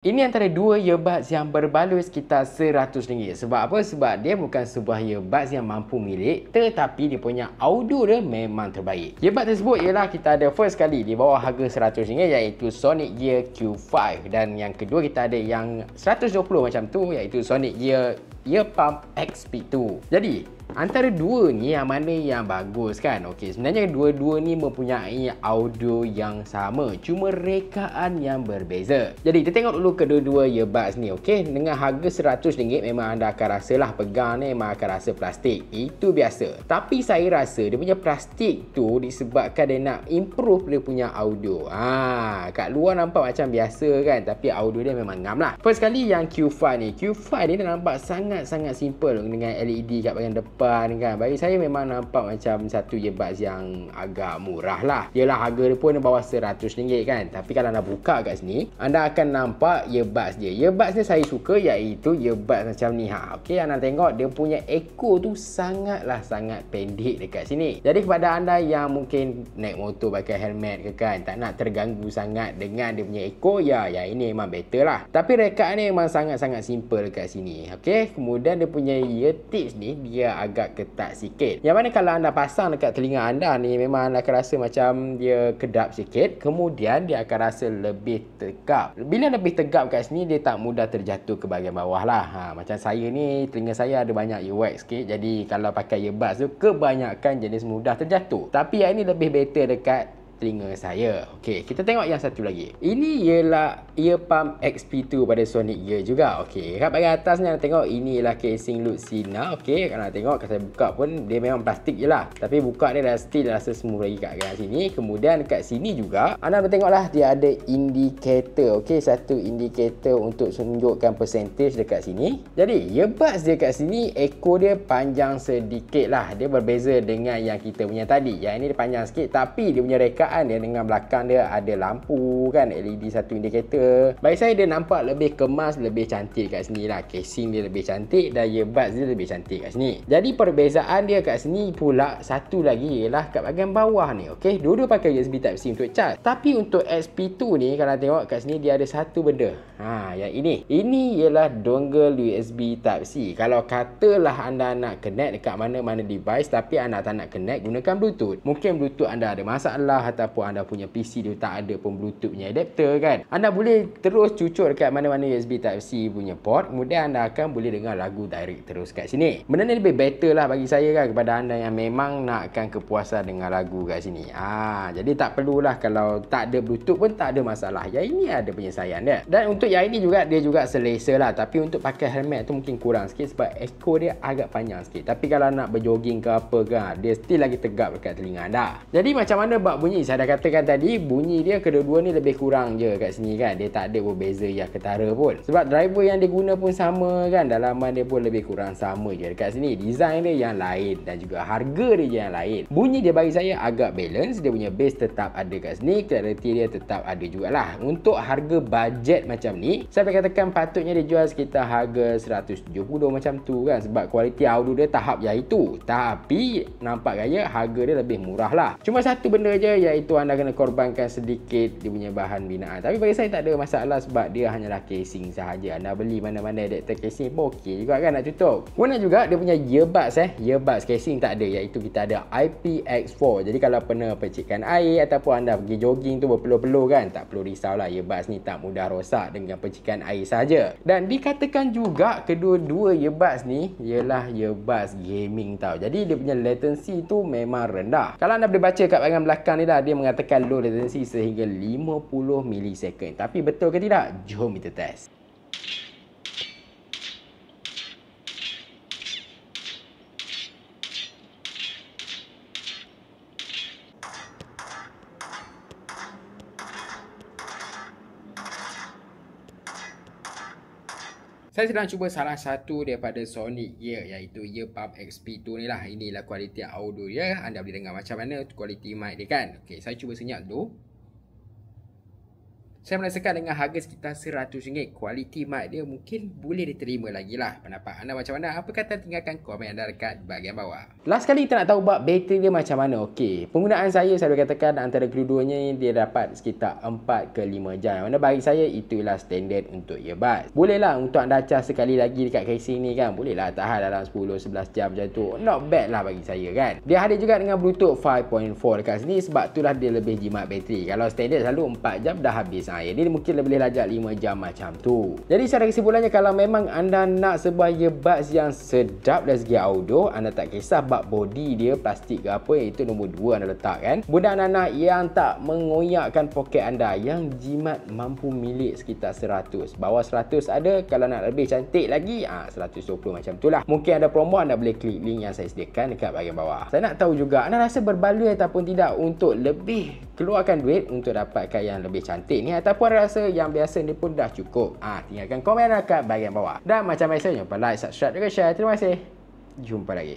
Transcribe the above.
Ini antara dua earbuds yang berbaloi sekitar RM100. Sebab apa? Sebab dia bukan sebuah earbuds yang mampu milik, tetapi dia punya audio dia memang terbaik. Earbuds tersebut ialah kita ada first kali di bawah harga RM100 iaitu Sonic Gear Q5, dan yang kedua kita ada yang 120 macam tu iaitu Sonic Gear Earpump XP2. Jadi antara dua ni yang mana yang bagus kan? Okey, sebenarnya dua-dua ni mempunyai audio yang sama, cuma rekaan yang berbeza. Jadi kita tengok dulu kedua-dua earbuds ni. Okey, dengan harga RM100 memang anda akan rasalah pegang ni memang akan rasa plastik. Itu biasa. Tapi saya rasa dia punya plastik tu disebabkan dia nak improve dia punya audio. Kat luar nampak macam biasa kan, tapi audio dia memang ngam lah. First kali yang Q5 ni. Q5 ni nampak sangat-sangat simple dengan LED kat bahagian depan kan. Bagi saya memang nampak macam satu earbuds yang agak murah lah. Yelah, harga dia pun bawah RM100 kan. Tapi kalau anda buka kat sini, anda akan nampak earbuds dia. Earbuds ni saya suka iaitu earbuds macam ni. Okey, anda tengok dia punya echo tu sangat pendek dekat sini. Jadi kepada anda yang mungkin naik motor pakai helmet ke kan, tak nak terganggu sangat dengan dia punya echo, ya ini memang better lah. Tapi rekaan ni memang sangat-sangat simple dekat sini. Okey, kemudian dia punya ear tips ni dia agak ketat sikit. Yang mana kalau anda pasang dekat telinga anda ni, memang anda akan rasa macam dia kedap sikit. Kemudian dia akan rasa lebih tegap. Bila lebih tegap kat sini, dia tak mudah terjatuh ke bahagian bawah lah. Macam saya ni, telinga saya ada banyak earwax sikit. Jadi kalau pakai earbuds tu, kebanyakan jenis mudah terjatuh. Tapi yang ini lebih better dekat telinga saya. Okey, kita tengok yang satu lagi. Ini ialah Earpump XP2 pada Sonic Gear juga. Okey, kat bahagian atas ni anda tengok ini ialah casing Lucina. Okey, kalau anda tengok kalau saya buka pun dia memang plastik je lah. Tapi buka dia dah still rasa smooth lagi kat sini. Kemudian dekat sini juga anda tengoklah dia ada indicator. Okey, satu indicator untuk tunjukkan percentage dekat sini. Jadi earbuds dia kat sini echo dia panjang sedikit lah. Dia berbeza dengan yang kita punya tadi. Yang ini dia panjang sikit, tapi dia punya rekaan dia dengan belakang dia ada lampu kan, LED satu indikator. Bagi saya dia nampak lebih kemas, lebih cantik kat sini lah. Casing dia lebih cantik dan earbuds dia lebih cantik kat sini. Jadi perbezaan dia kat sini pula satu lagi ialah kat bahagian bawah ni. Okey, dua-dua pakai USB Type C untuk charge. Tapi untuk XP2 ni kalau tengok kat sini dia ada satu benda. Yang ini ialah dongle USB Type C. Kalau katalah anda nak connect dekat mana-mana device tapi anda tak nak connect, gunakan Bluetooth. Mungkin Bluetooth anda ada masalah ataupun anda punya PC dia tak ada pun Bluetooth punya adapter kan. Anda boleh terus cucuk dekat mana-mana USB Type C punya port, kemudian anda akan boleh dengar lagu direct terus kat sini. Benda ni lebih better lah bagi saya kan, kepada anda yang memang nakkan kepuasan dengan lagu kat sini. Jadi tak perlulah kalau tak ada Bluetooth pun tak ada masalah. Yang ini ada penyelesaian dia. Dan untuk yang ini juga dia juga selesa lah, tapi untuk pakai helmet tu mungkin kurang sikit sebab echo dia agak panjang sikit. Tapi kalau nak berjoging ke apa kan, dia still lagi tegap dekat telinga anda. Jadi macam mana bab bunyi? Saya dah katakan tadi, bunyi dia kedua-dua ni lebih kurang je kat sini kan. Dia tak ada berbeza yang ketara pun. Sebab driver yang dia guna pun sama kan. Dalaman dia pun lebih kurang sama je dekat sini. Design dia yang lain dan juga harga dia je yang lain. Bunyi dia bagi saya agak balance. Dia punya bass tetap ada kat sini. Clarity dia tetap ada jugalah. Untuk harga bajet macam ni, saya boleh katakan patutnya dia jual sekitar harga 170 macam tu kan. Sebab kualiti audio dia tahap yang itu. Tapi nampak gaya harga dia lebih murah lah. Cuma satu benda je, iaitu anda kena korbankan sedikit dia punya bahan binaan. Tapi bagi saya tak ada masalah sebab dia hanyalah casing sahaja. Anda beli mana-mana adapter casing pun okey juga kan nak tutup. Kemudian juga dia punya earbuds earbuds casing tak ada, iaitu kita ada IPX4. Jadi kalau pernah percikan air ataupun anda pergi jogging tu berpeluh-peluh kan, tak perlu risaulah, earbuds ni tak mudah rosak dengan percikan air saja. Dan dikatakan juga kedua-dua earbuds ni ialah earbuds gaming tau. Jadi dia punya latency tu memang rendah. Kalau anda boleh baca kat bahagian belakang ni lah, dia mengatakan low latency sehingga 50 milisecond. Tapi betul ke tidak? Jom kita test. Saya sedang cuba salah satu daripada Sonic Gear, iaitu Earpump XP2 ni lah. Inilah kualiti audio dia. Anda boleh dengar macam mana kualiti mic dia kan. Okey, saya cuba senyap dulu. Saya merasakan dengan harga sekitar RM100, kualiti mic dia mungkin boleh diterima lagi lah. Pendapat anda macam mana? Apa kata tinggalkan komen anda dekat bahagian bawah. Last kali tak nak tahu bab bateri dia macam mana. Okey, penggunaan saya boleh katakan antara kedua-duanya dia dapat sekitar 4 ke 5 jam. Mana bagi saya itulah standard untuk earbuds. Boleh lah untuk anda cas sekali lagi dekat casing ni kan. Boleh lah tahan dalam 10-11 jam macam tu. Not bad lah bagi saya kan. Dia hadir juga dengan Bluetooth 5.4 dekat sini, sebab itulah dia lebih jimat bateri. Kalau standard selalu 4 jam dah habis. Jadi mungkin lebih lajak 5 jam macam tu. Jadi secara kesimpulannya, kalau memang anda nak sebuah earbuds yang sedap dari segi audio, anda tak kisah bab body dia plastik ke apa, itu nombor 2 anda letakkan. Budak anak yang tak mengoyakkan poket anda, yang jimat mampu milik sekitar 100. Bawah 100 ada, kalau nak lebih cantik lagi 120 macam tu lah. Mungkin ada promo, anda boleh klik link yang saya sediakan dekat bahagian bawah. Saya nak tahu juga anda rasa berbaloi ataupun tidak untuk lebih keluarkan duit untuk dapatkan yang lebih cantik ni, ataupun rasa yang biasa ni pun dah cukup. Tinggalkan komen dekat bahagian bawah. Dan macam biasa, jangan lupa like, subscribe, juga share. Terima kasih. Jumpa lagi.